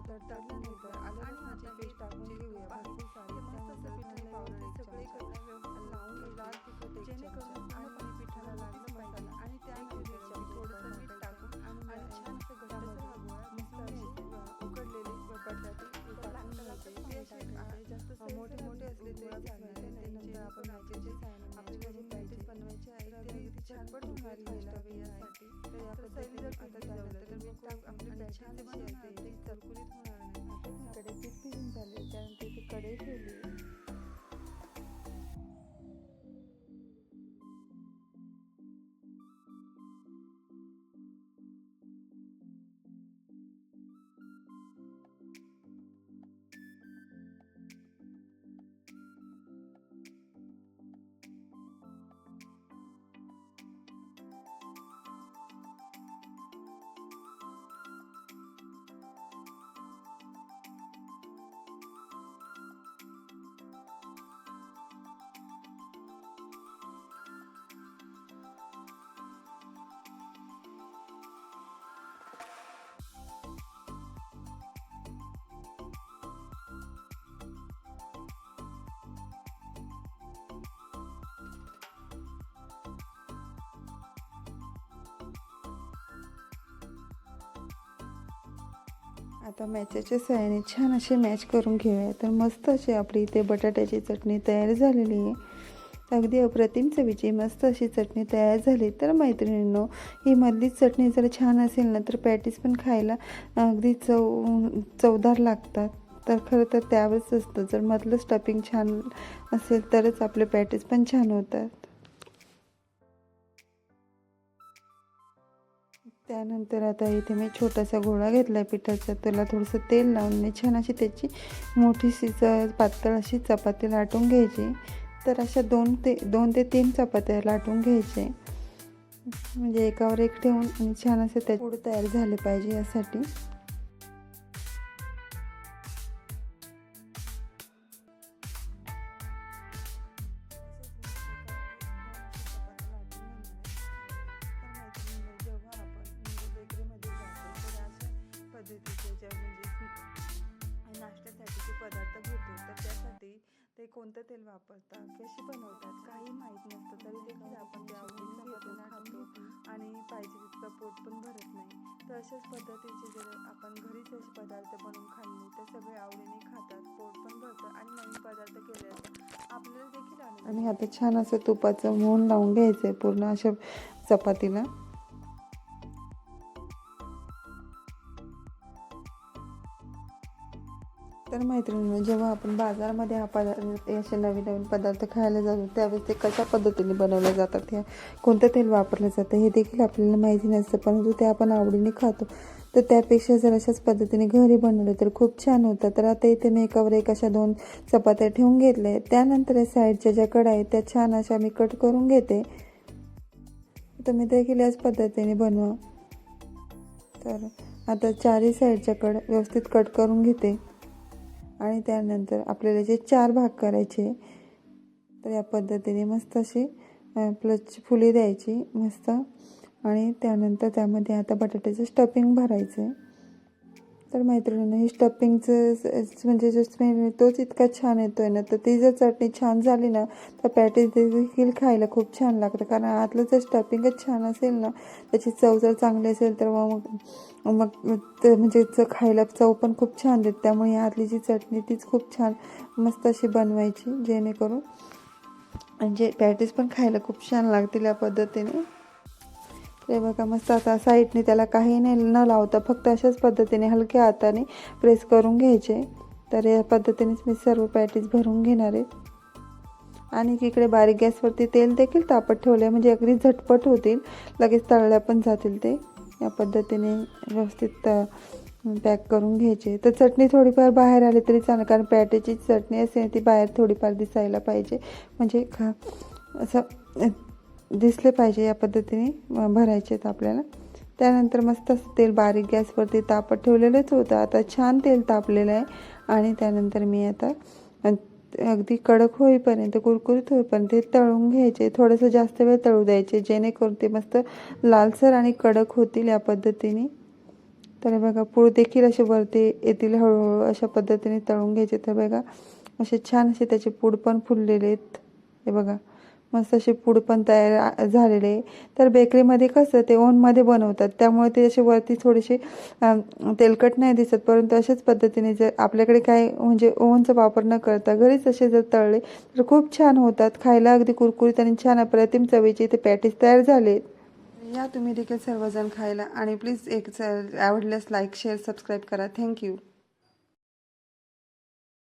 तडतडल्यानंतर आलं लसणाची पेस्ट टाकून घेऊया भरपूर सारी. त्यानंतर पिठाला व्यवस्थित सगळे लावून लाल तिखट एक चमचा आणि पिठाला लागलं मसाला आणि त्यानंतर थोडंसं मीठ टाकून आणि छान असं घट्टसर हा गोळा मस्त उकडलेले बटाटे टाकून घ्यायचे. ते असे जास्त मोठे मोठे असले तरी चालणार नाही. नंतर आपण भाजीचे आपल्याला जे पॅटीस बनवायचे आहे ते अगदी झटपट होणारी गोष्ट आहे यासाठी. तर या पद्धतीने आता झालं तर मग आपली पॅटीस जशी आहे ती कुरकुरीत होणार नाही. आता इकडे पीठ भिजून झाले त्यानंतर इथे कढई ठेवली. आता मॅचच्या सहाय्याने छान असे मॅच करून घेऊया. तर मस्त अशी आपली इथे बटाट्याची चटणी तयार झालेली आहे. अगदी अप्रतिम चवीची मस्त अशी चटणी तयार झाली. तर मैत्रिणींनो, ही मधलीच चटणी जर छान असेल ना तर पॅटीस पण खायला अगदी चवदार लागतात. तर खरं तर त्यावरच असतं, जर मधलं स्टफिंग छान असेल तरच आपले पॅटीस पण छान होतात. त्यानंतर आता इथे मी छोटासा गोळा घेतला आहे पिठाचा. त्याला थोडंसं तेल लावून छान अशी त्याची मोठीशी पातळ अशी चपाती लाटून घ्यायची. तर अशा दोन ते तीन चपात्या लाटून घ्यायचे, म्हणजे एकावर एक ठेवून आणि छान असे त्या पोळी तयार झाले पाहिजे यासाठी. नाश्त्यासाठीचे पदार्थ घेतो तर त्यासाठी ते कोणतं तेल वापरतात, कशी बनवतात काही माहीत नसतं, तरी देखील आपण ते आवडीने घेतो, खातो आणि पाहिजे तितकं पोट पण भरत नाही. तर अशाच पद्धतीचे जर आपण घरीच असे पदार्थ बनवून खाल्ले तर सगळे आवडीने खातात, पोट पण भरतं आणि नवीन पदार्थ केले तर आपल्याला देखील आनंद. आणि आता छान असं तुपाचं मोहन लावून घ्यायचं आहे पूर्ण अशा चपातीला. तर मैत्रिणींनो, जेव्हा आपण बाजारामध्ये हा पदार्थ असे नवीन नवीन पदार्थ खायला जातो त्यावेळेस ते कशा पद्धतीने बनवले जातात, ह्या कोणतं तेल वापरलं जातं हे देखील आपल्याला माहिती नसतं, परंतु ते आपण आवडीने खातो. तर त्यापेक्षा जर अशाच पद्धतीने घरी बनवले तर खूप छान होतं. तर आता इथे मी एकावर एक अशा 2 चपात्या ठेवून घेतल्या. त्यानंतर या साईडच्या ज्या कढया आहेत त्या छान अशा मी कट करून घेते. तुम्ही देखील याच पद्धतीने बनवा. तर आता चारही साईडच्या कड व्यवस्थित कट करून घेते आणि त्यानंतर आपल्याला जे 4 भाग करायचे, तर या पद्धतीने मस्त अशी प्लस फुली द्यायची मस्त. आणि त्यानंतर त्यामध्ये आता बटाट्याचं स्टफिंग भरायचं आहे. तर मैत्रिणींनो, हे स्टफिंगचं म्हणजे जो स्मेल तोच इतका छान येतो आहे ना, तर ती जर चटणी छान झाली ना तर पॅटीस देखील खायला खूप छान लागतं. कारण आतलं जर स्टफिंगच छान असेल ना, त्याची चव जर चांगली असेल तर मग म्हणजे खायला चव पण खूप छान देते. त्यामुळे आतली जी चटणी तीच खूप छान मस्त अशी बनवायची, जेणेकरून म्हणजे पॅटीस पण खायला खूप छान लागतील या पद्धतीने. ते बघा मस्त आता साईडने त्याला काही नाही न लावता फक्त अशाच पद्धतीने हलक्या हाताने प्रेस करून घ्यायचे. तर या पद्धतीनेच मी सर्व पॅटीस भरून घेणार आहे. आणि इकडे बारीक गॅसवरती तेल देखील तापत ठेवले, म्हणजे अगदी झटपट होतील, लगेच तळल्या पण जातील ते. या पद्धतीने व्यवस्थित पॅक करून घ्यायचे. तर चटणी थोडीफार बाहेर आली तरी चालेल, कारण पॅटीची चटणी असेल ती बाहेर थोडीफार दिसायला पाहिजे, म्हणजे असं दिसले पाहिजे. या पद्धतीने भरायचे आहेत आपल्याला. त्यानंतर मस्त असं तेल बारीक गॅसवरती तापत ठेवलेलंच होतं. आता छान तेल तापलेलं आहे आणि त्यानंतर मी आता अगदी कडक होईपर्यंत, कुरकुरीत होईपर्यंत ते तळून घ्यायचे. थोडंसं जास्त वेळ तळू द्यायचे, जेणेकरून ते मस्त लालसर आणि कडक होतील या पद्धतीने. तर बघा पूड देखील असे वरती येतील हळूहळू अशा पद्धतीने तळून घ्यायचे. तर बघा असे छान असे त्याचे पूड पण फुललेले आहेत. हे बघा मस्त असे पूड पण तयार झालेले आहे. तर बेकरीमध्ये कसं ते ओव्हनमध्ये बनवतात, त्यामुळे ते असे वरती थोडेसे तेलकट नाही दिसत. परंतु अशाच पद्धतीने जर आपल्याकडे काय म्हणजे ओव्हनचा वापर न करता घरीच असे जर तळले तर खूप छान होतात. खायला अगदी कुरकुरीत आणि छान अप्रतिम चवीचे ते पॅटीस तयार झाले. या तुम्ही देखील सर्वजण खायला. आणि प्लीज आवडल्यास लाईक शेअर सबस्क्राईब करा. थँक्यू.